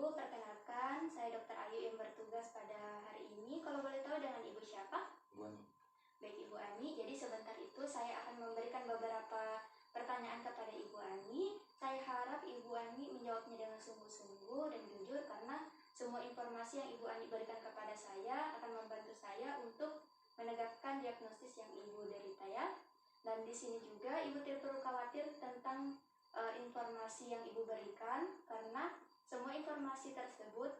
Ibu, perkenalkan saya Dr. Ayu yang bertugas pada hari ini. Kalau boleh tahu dengan Ibu siapa? Ibu Ani. Baik Ibu Ani, jadi sebentar itu saya akan memberikan beberapa pertanyaan kepada Ibu Ani. Saya harap Ibu Ani menjawabnya dengan sungguh-sungguh dan jujur karena semua informasi yang Ibu Ani berikan kepada saya akan membantu saya untuk menegakkan diagnosis yang Ibu derita ya. Dan di sini juga Ibu tidak perlu khawatir tentang informasi yang Ibu berikan karena semua informasi tersebut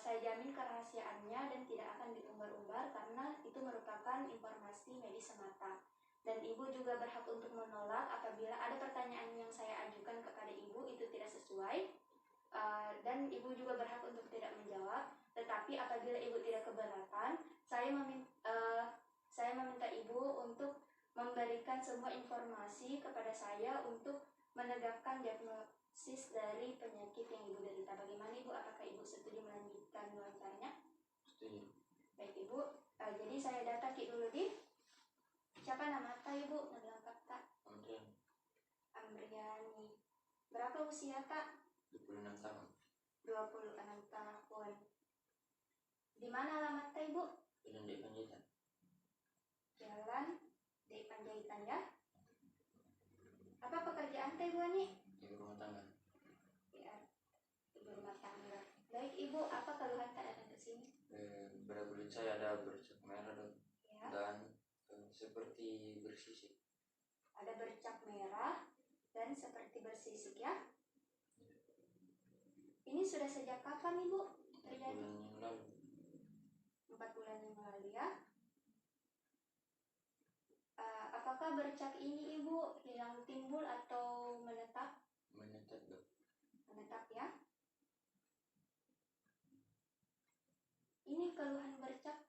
saya jamin kerahasiaannya dan tidak akan diumbar-umbar karena itu merupakan informasi medis semata. Dan Ibu juga berhak untuk menolak apabila ada pertanyaan yang saya ajukan kepada Ibu itu tidak sesuai, dan Ibu juga berhak untuk tidak menjawab. Tetapi apabila Ibu tidak keberatan, saya meminta Ibu untuk memberikan semua informasi kepada saya untuk menegakkan diagnosis dari penyakit yang Ibu derita. Bagaimana Ibu? Apakah Ibu setuju melanjutkan wawancaranya? Setuju. Baik Ibu, jadi saya data dulu di. Siapa nama Kak Ibu? Nama lengkap Kak? Amrian. Amriani. Berapa usia Kak? 26 tahun. 26 tahun. Di mana alamat Kak Ibu? Jalan di Panjaitan. Jalan di Panjaitan ya. Apa pekerjaan Kak Ibu Ani? Ibu rumah tangga. Ya, ibu rumah tangga. Baik Ibu, apa keluhan Kak datang ke sini? Berat kulit saya ada bercak merah Ya. dan seperti bersisik. Ada bercak merah dan seperti bersisik ya. Ini sudah sejak kapan Ibu 4 terjadi? bulan yang lalu. 4 bulan yang lalu ya. Apakah bercak ini Ibu hilang timbul atau menetap? Menetap dok. Menetap ya. Ini keluhan bercak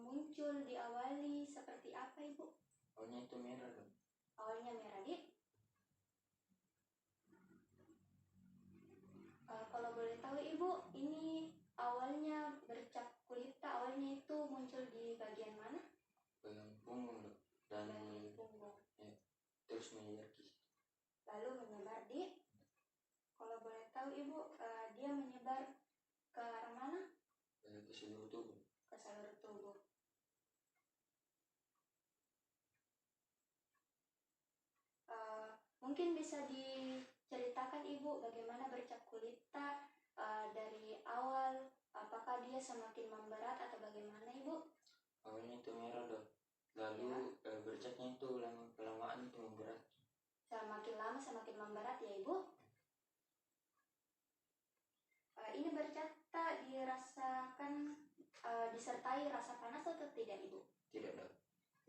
muncul diawali seperti apa Ibu? Awalnya itu merah dok. Awalnya merah Dik. Kalau boleh tahu Ibu, ini awalnya bercak kulit awalnya itu muncul di bagian mana? Bagian punggung dok. Dan Bagian punggung. terus menyebar ke Lalu menyebar di. Kalau boleh tahu Ibu, dia menyebar ke arah mana? ke seluruh tubuh. Ke seluruh tubuh. Mungkin bisa diceritakan Ibu bagaimana bercak kulita dari awal, apakah dia semakin memberat atau bagaimana Ibu? Awalnya itu merah dok. Lalu bercaknya itu kelamaan itu memberat. Semakin lama semakin memberat ya Ibu. Ini bercak tak dirasakan disertai rasa panas atau tidak Ibu? Tidak dok.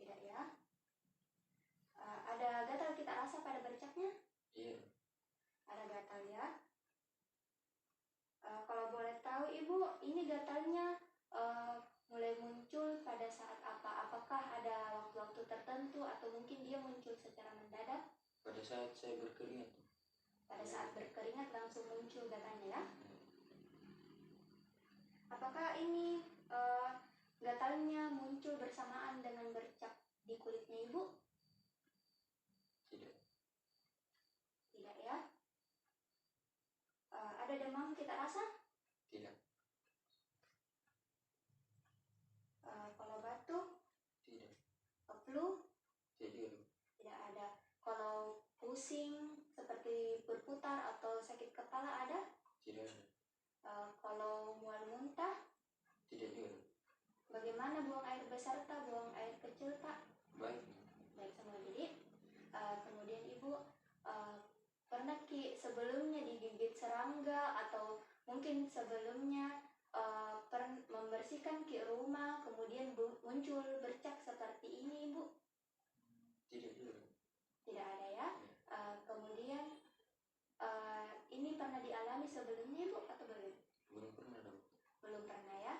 Tidak ya. Ada gatal kita rasa pada bercaknya? Iya. Ada gatal ya. Kalau boleh tahu Ibu, ini gatalnya mulai muncul pada saat apa? Apakah ada waktu-waktu tertentu atau mungkin dia muncul secara mendadak? Pada saat saya berkeringat. Pada saat berkeringat langsung muncul gatalnya ya. Apakah ini gatalnya muncul bersamaan dengan bercak di kulitnya Ibu? Tidak. Tidak ya. Ada demam kita rasa? Tidak. Kalau batuk? Tidak. Flu? Tidak. Tidak ada. Kalau pusing seperti berputar atau sakit kepala ada? Tidak ada. Kalau mual muntah? Tidak juga. Bagaimana buang air besar tak, buang air kecil tak? Baik. Baik semua. Jadi kemudian Ibu pernah sebelumnya digigit serangga atau mungkin sebelumnya membersihkan rumah kemudian muncul bercak seperti ini Ibu? Tidak juga. Tidak ada ya. Kemudian ini pernah dialami sebelumnya Ibu atau belum? Belum pernah dok. Belum pernah ya.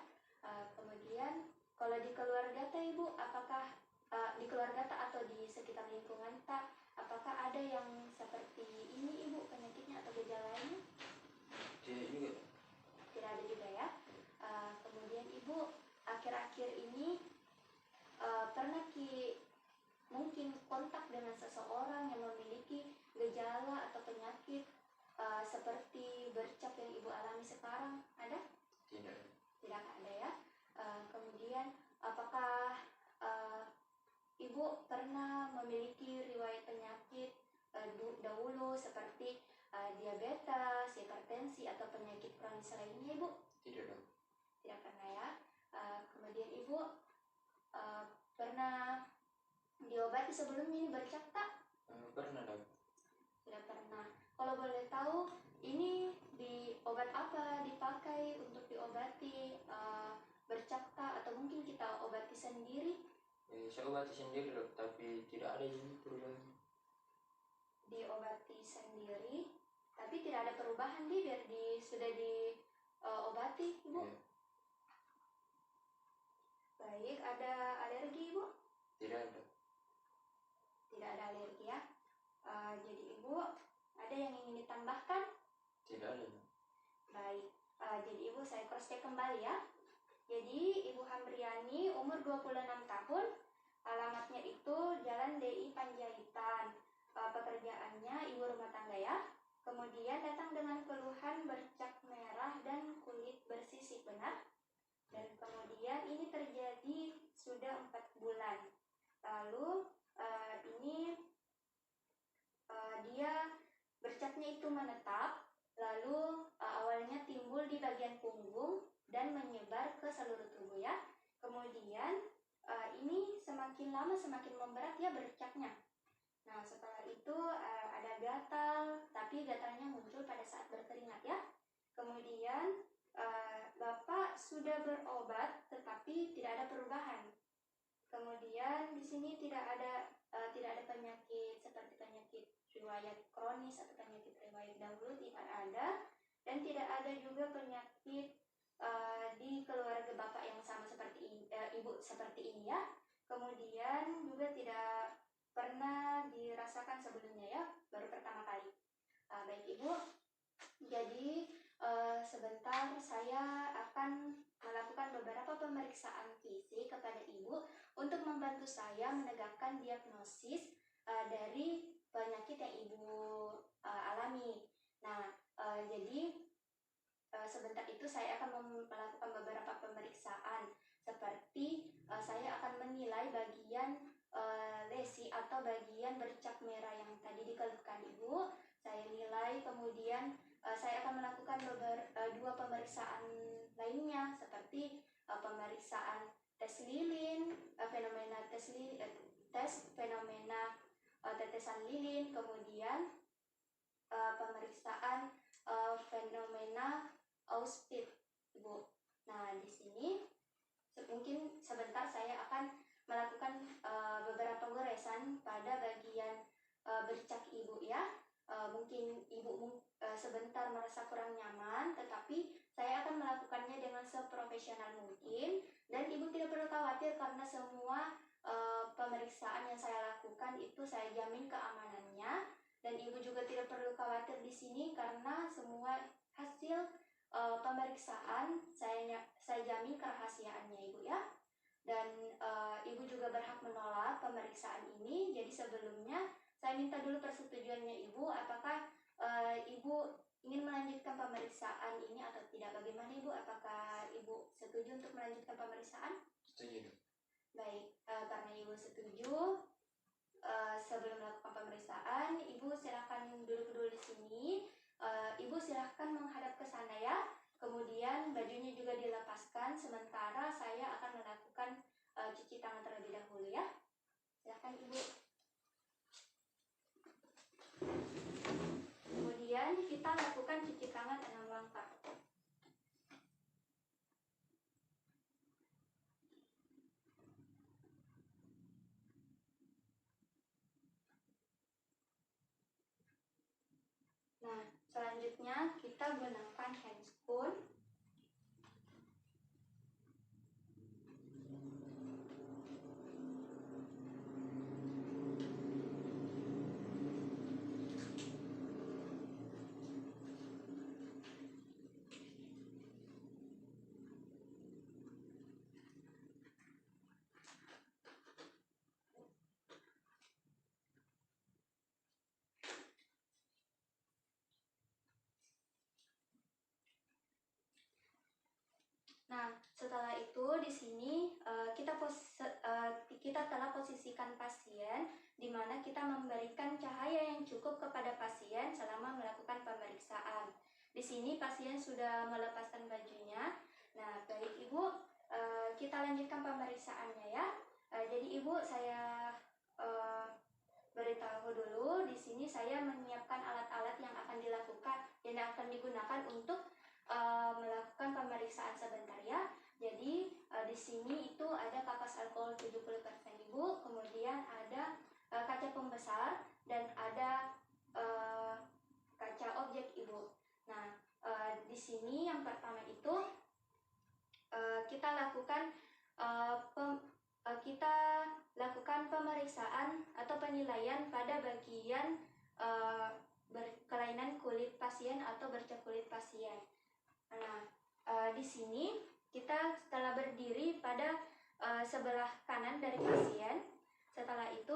Kemudian kalau di keluarga teh Ibu, apakah di keluarga tak atau di sekitar lingkungan tak, apakah ada yang seperti ini Ibu penyakitnya atau gejala lainnya? Tidak juga. Tidak ada juga ya. Kemudian Ibu akhir-akhir ini pernah mungkin kontak dengan seseorang yang memiliki gejala atau penyakit seperti bercak yang ibu alami sekarang? Ada? Tidak. Tidak ada ya. Kemudian apakah ibu pernah memiliki riwayat penyakit dahulu seperti diabetes, hipertensi atau penyakit kronis lainnya ibu? Tidak dok. Tidak pernah ya. Kemudian ibu pernah diobati sebelumnya ini bercak tak? Pernah dok. Tidak pernah. Kalau boleh tahu, ini di obat apa dipakai untuk diobati bercak tak, atau mungkin kita obati sendiri? Saya obati sendiri dok, tapi tidak ada ini perubahan. Diobati sendiri, tapi tidak ada perubahan biar sudah diobati ibu? Ya. Baik, ada alergi ibu? Tidak ada. Tidak ada alergi ya. Jadi ibu ada yang ingin ditambahkan? Tidak ada dok. Baik, jadi ibu saya cross check kembali ya. Jadi ibu Hamriani umur 26 tahun, alamatnya itu Jalan DI Panjaitan, pekerjaannya ibu rumah tangga ya. Kemudian datang dengan keluhan bercak merah dan kulit bersisik, benar? Dan kemudian ini terjadi sudah 4 bulan. Lalu ini dia bercaknya itu menetap, lalu awalnya timbul di bagian punggung dan menyebar ke seluruh tubuh ya. Kemudian ini semakin lama semakin memberat ya bercaknya. Nah setelah itu ada gatal, tapi gatalnya muncul pada saat berkeringat ya. Kemudian Bapak sudah berobat tetapi tidak ada perubahan. Kemudian di sini tidak ada penyakit seperti penyakit riwayat kronis atau penyakit riwayat dahulu, tidak ada, dan tidak ada juga penyakit di keluarga Bapak yang sama seperti ibu seperti ini ya. Kemudian juga tidak pernah dirasakan sebelumnya ya, baru pertama kali. Baik ibu, jadi sebentar saya akan melakukan beberapa pemeriksaan fisik kepada ibu untuk membantu saya menegakkan diagnosis dari penyakit yang ibu alami. Nah, jadi sebentar itu saya akan melakukan beberapa pemeriksaan seperti saya akan menilai bagian lesi atau bagian bercak merah yang tadi dikeluhkan ibu. Saya nilai, kemudian saya akan melakukan dua pemeriksaan lainnya seperti pemeriksaan tes lilin, fenomena tes fenomena tetesan lilin, kemudian pemeriksaan fenomena Auspit, ibu. Nah di sini mungkin sebentar saya akan melakukan beberapa goresan pada bagian bercak ibu ya. Mungkin ibu sebentar merasa kurang nyaman, tetapi saya akan melakukannya dengan seprofesional mungkin, dan ibu tidak perlu khawatir karena semua pemeriksaan yang saya lakukan itu saya jamin keamanannya, dan ibu juga tidak perlu khawatir di sini karena semua hasil pemeriksaan saya jamin kerahasiaannya ibu ya. Dan ibu juga berhak menolak pemeriksaan ini. Jadi sebelumnya saya minta dulu persetujuannya ibu, apakah ibu ingin melanjutkan pemeriksaan ini atau tidak. Bagaimana ibu? Apakah ibu setuju untuk melanjutkan pemeriksaan? Setuju. Baik, karena ibu setuju, sebelum melakukan pemeriksaan, ibu silakan duduk dulu di sini. Ibu silahkan menghadap ke sana ya. Kemudian bajunya juga dilepaskan. Sementara saya akan melakukan cuci tangan terlebih dahulu ya. Silahkan ibu. Kemudian kita lakukan cuci tangan 6 langkah. Nah, selanjutnya kita gunakan handscoon. Nah, setelah itu di sini kita telah posisikan pasien, di mana kita memberikan cahaya yang cukup kepada pasien selama melakukan pemeriksaan. Di sini pasien sudah melepaskan bajunya. Nah, baik Ibu, kita lanjutkan pemeriksaannya ya. Jadi Ibu, saya beritahu dulu. Di sini saya menyiapkan alat-alat yang akan digunakan untuk melakukan pemeriksaan sebentar ya. Jadi di sini itu ada kapas alkohol 70% Ibu, kemudian ada kaca pembesar dan ada kaca objek Ibu. Nah, di sini yang pertama itu kita lakukan pemeriksaan atau penilaian pada bagian kelainan kulit pasien atau bercak kulit pasien. Nah, di sini kita setelah berdiri pada sebelah kanan dari pasien. Setelah itu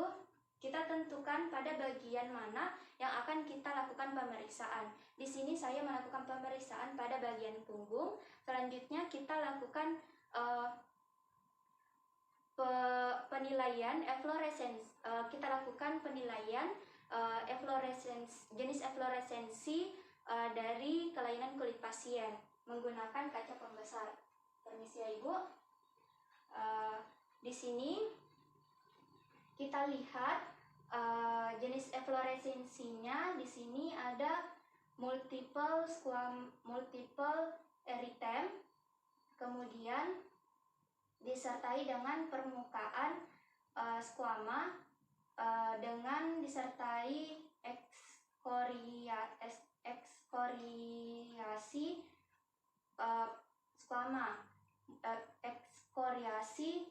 kita tentukan pada bagian mana yang akan kita lakukan pemeriksaan. Di sini saya melakukan pemeriksaan pada bagian punggung. Selanjutnya kita lakukan penilaian efloresens. Kita lakukan penilaian jenis efloresensi dari kelainan kulit pasien menggunakan kaca pembesar. Permisi ya Ibu. Di sini kita lihat jenis efloresensinya. Di sini ada multiple erythem, kemudian disertai dengan permukaan squama dengan disertai ekskoriasi squama, ekskoriasi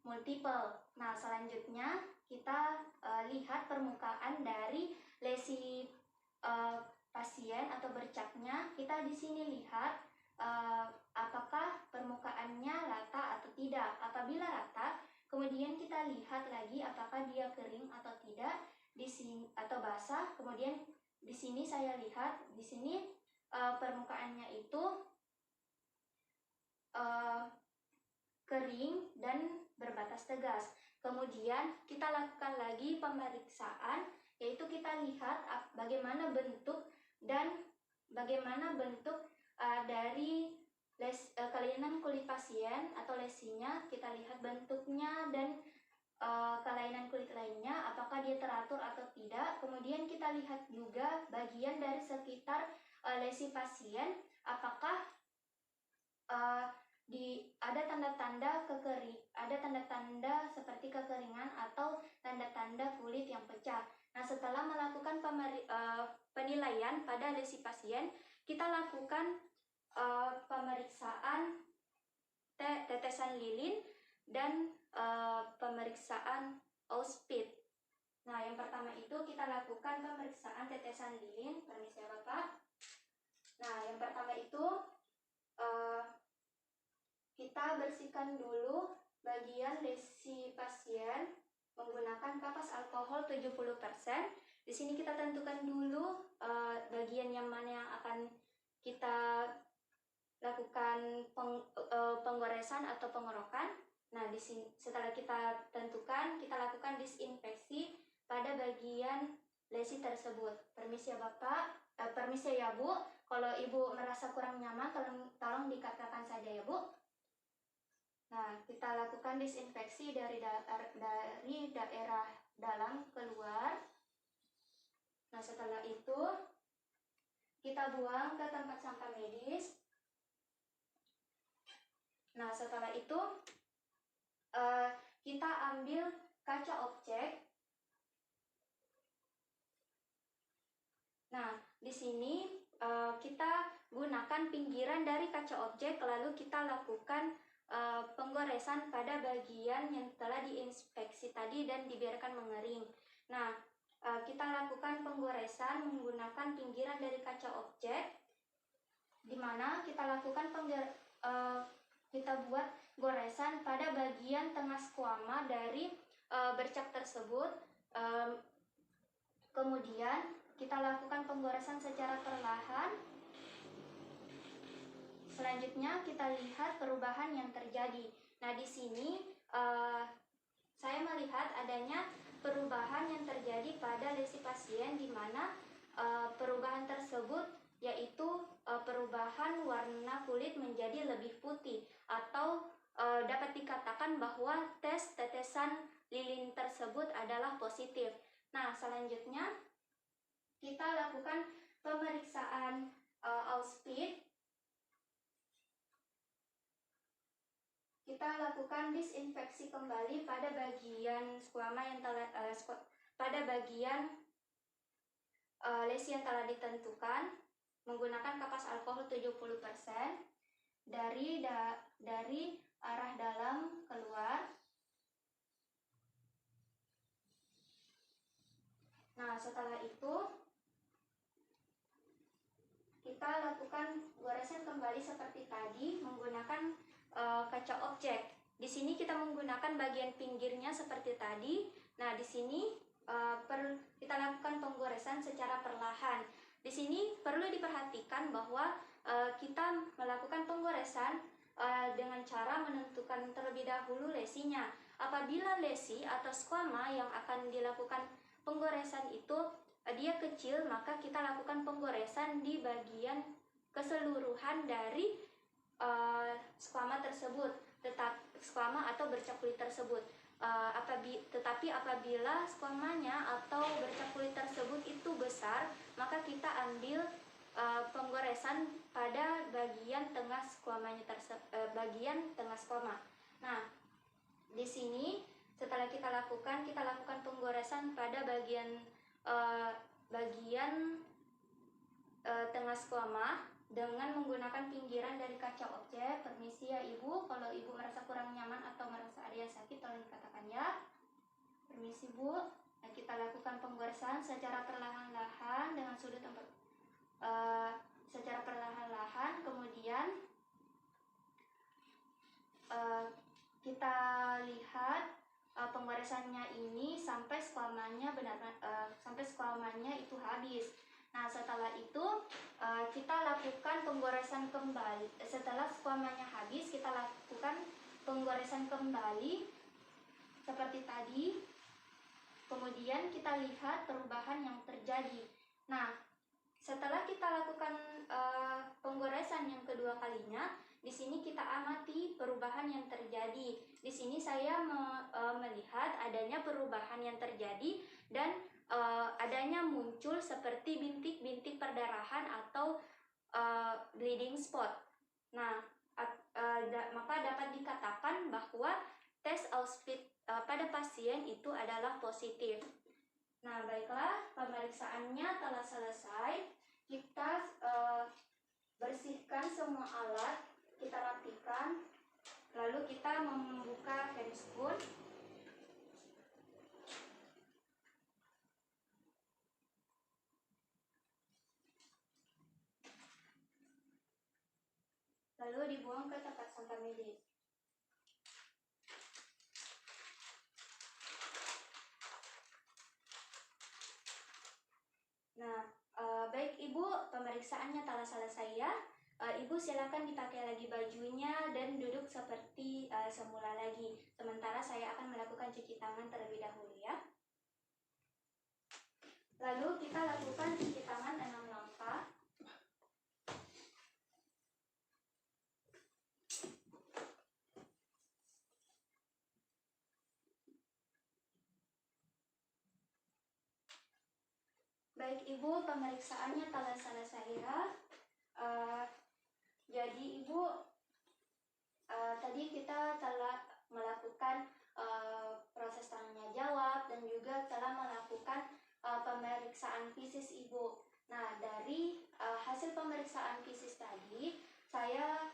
multiple. Nah, selanjutnya kita lihat permukaan dari lesi pasien atau bercaknya. Kita di sini lihat apakah permukaannya rata atau tidak. Apabila rata, kemudian kita lihat lagi apakah dia kering atau tidak, di sini atau basah. Kemudian di sini saya lihat di sini permukaannya itu kering dan berbatas tegas. Kemudian kita lakukan lagi pemeriksaan, yaitu kita lihat bagaimana bentuk dari kelainan kulit pasien atau lesinya. Kita lihat bentuknya dan kelainan kulit lainnya, apakah dia teratur atau tidak. Kemudian kita lihat juga bagian dari sekitar lesi pasien, apakah ada tanda-tanda seperti kekeringan atau tanda-tanda kulit yang pecah. Nah, setelah melakukan penilaian pada lesi pasien, kita lakukan pemeriksaan tetesan lilin dan pemeriksaan Auspit. Nah, yang pertama itu kita lakukan pemeriksaan tetesan lilin. Permisi ya Bapak. Nah, yang pertama itu kita bersihkan dulu bagian lesi pasien menggunakan kapas alkohol 70%. Di sini kita tentukan dulu bagian yang mana yang akan kita lakukan penggoresan atau pengorokan. Nah, di sini setelah kita tentukan, kita lakukan disinfeksi pada bagian lesi tersebut. Permisi ya Bapak, permisi ya Bu. Kalau Ibu merasa kurang nyaman, tolong dikatakan saja ya Bu. Nah, kita lakukan disinfeksi dari daerah dalam keluar. Nah, setelah itu kita buang ke tempat sampah medis. Nah, setelah itu kita ambil kaca objek. Nah, di sini kita gunakan pinggiran dari kaca objek, lalu kita lakukan penggoresan pada bagian yang telah diinspeksi tadi dan dibiarkan mengering. Nah, kita lakukan penggoresan menggunakan pinggiran dari kaca objek, di mana kita lakukan kita buat goresan pada bagian tengah squama dari bercak tersebut. Kemudian kita lakukan penggoresan secara perlahan selanjutnya kita lihat perubahan yang terjadi. Nah, di sini saya melihat adanya perubahan yang terjadi pada lesi pasien, di mana perubahan tersebut yaitu perubahan warna kulit menjadi lebih putih, atau dapat dikatakan bahwa tes tetesan lilin tersebut adalah positif. Nah, selanjutnya kita lakukan pemeriksaan Auspit. Kita lakukan disinfeksi kembali pada bagian squama yang telah pada bagian lesi yang telah ditentukan menggunakan kapas alkohol 70% dari arah dalam keluar. Nah, setelah itu kita lakukan goresan kembali seperti tadi menggunakan kaca objek. Di sini kita menggunakan bagian pinggirnya seperti tadi. Nah, di sini kita lakukan penggoresan secara perlahan. Di sini perlu diperhatikan bahwa kita melakukan penggoresan dengan cara menentukan terlebih dahulu lesinya. Apabila lesi atau squama yang akan dilakukan penggoresan itu dia kecil, maka kita lakukan penggoresan di bagian keseluruhan dari squama tersebut, squama atau bercak kulit tersebut. Tetapi apabila squamanya atau bercak kulit tersebut itu besar, maka kita ambil penggoresan pada bagian tengah squamanya bagian tengah squama. Nah, di sini setelah kita lakukan penggoresan pada bagian tengah squama dengan menggunakan pinggiran dari kaca objek. Permisi ya Ibu, kalau Ibu merasa kurang nyaman atau merasa ada yang sakit tolong dikatakan ya. Permisi Bu. Nah, kita lakukan penggoresan secara perlahan-lahan dengan sudut secara perlahan-lahan. Kemudian kita lihat penggoresannya ini sampai squamanya itu habis. Nah, setelah itu kita lakukan penggoresan kembali. Setelah squamanya habis, kita lakukan penggoresan kembali seperti tadi. Kemudian kita lihat perubahan yang terjadi. Nah, setelah kita lakukan penggoresan yang kedua kalinya, di sini kita amati perubahan yang terjadi. Di sini saya melihat adanya perubahan yang terjadi dan adanya muncul seperti bintik-bintik perdarahan atau bleeding spot. Nah, maka dapat dikatakan bahwa tes Auspit pada pasien itu adalah positif. Nah, baiklah, pemeriksaannya telah selesai. Kita bersihkan semua alat, kita rapikan, lalu kita membuka handspoon. Lalu dibuang ke tempat sampah medis. Nah, baik Ibu, pemeriksaannya telah selesai ya. Ibu silakan dipakai lagi bajunya dan duduk seperti semula lagi. Sementara saya akan melakukan cuci tangan terlebih dahulu ya. Lalu kita lakukan cuci tangan 6 langkah. Baik Ibu, pemeriksaannya telah selesai ya. Jadi Ibu, tadi kita telah melakukan proses tanya jawab dan juga telah melakukan pemeriksaan fisis Ibu. Nah, dari hasil pemeriksaan fisis tadi, saya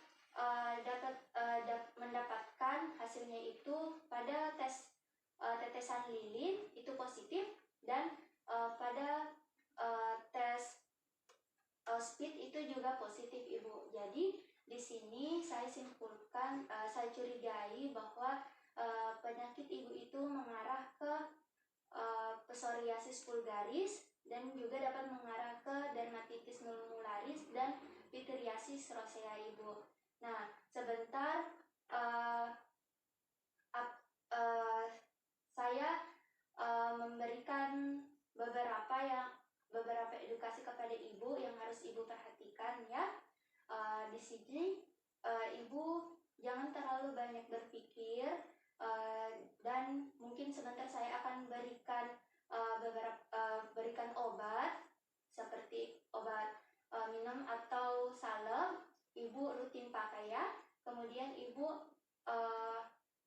mendapatkan hasilnya itu pada tes tetesan lilin itu positif, dan pada tes Auspit itu juga positif Ibu. Jadi di sini saya simpulkan, saya curigai bahwa penyakit Ibu itu mengarah ke psoriasis vulgaris dan juga dapat mengarah ke dermatitis mulmularis dan pityriasis rosea Ibu. Nah, sebentar saya memberikan beberapa edukasi kepada Ibu yang harus Ibu perhatikan ya. Di sini Ibu jangan terlalu banyak berpikir, dan mungkin sebentar saya akan berikan obat seperti obat minum atau salep. Ibu rutin pakai ya. Kemudian Ibu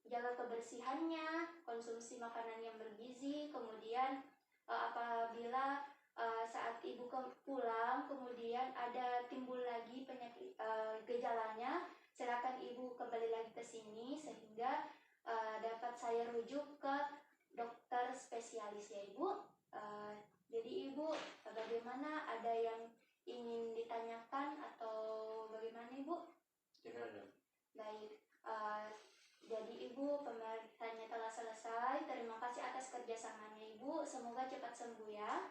jaga kebersihannya, konsumsi makanan yang bergizi. Kemudian apabila saat Ibu pulang kemudian ada timbul lagi penyakit gejalanya, silakan Ibu kembali lagi ke sini sehingga dapat saya rujuk ke dokter spesialis ya Ibu. Jadi Ibu, bagaimana, ada yang ingin ditanyakan atau bagaimana Ibu? Tidak ada. Baik, jadi Ibu, pemeriksaannya telah selesai. Terima kasih atas kerjasamanya Ibu. Semoga cepat sembuh ya.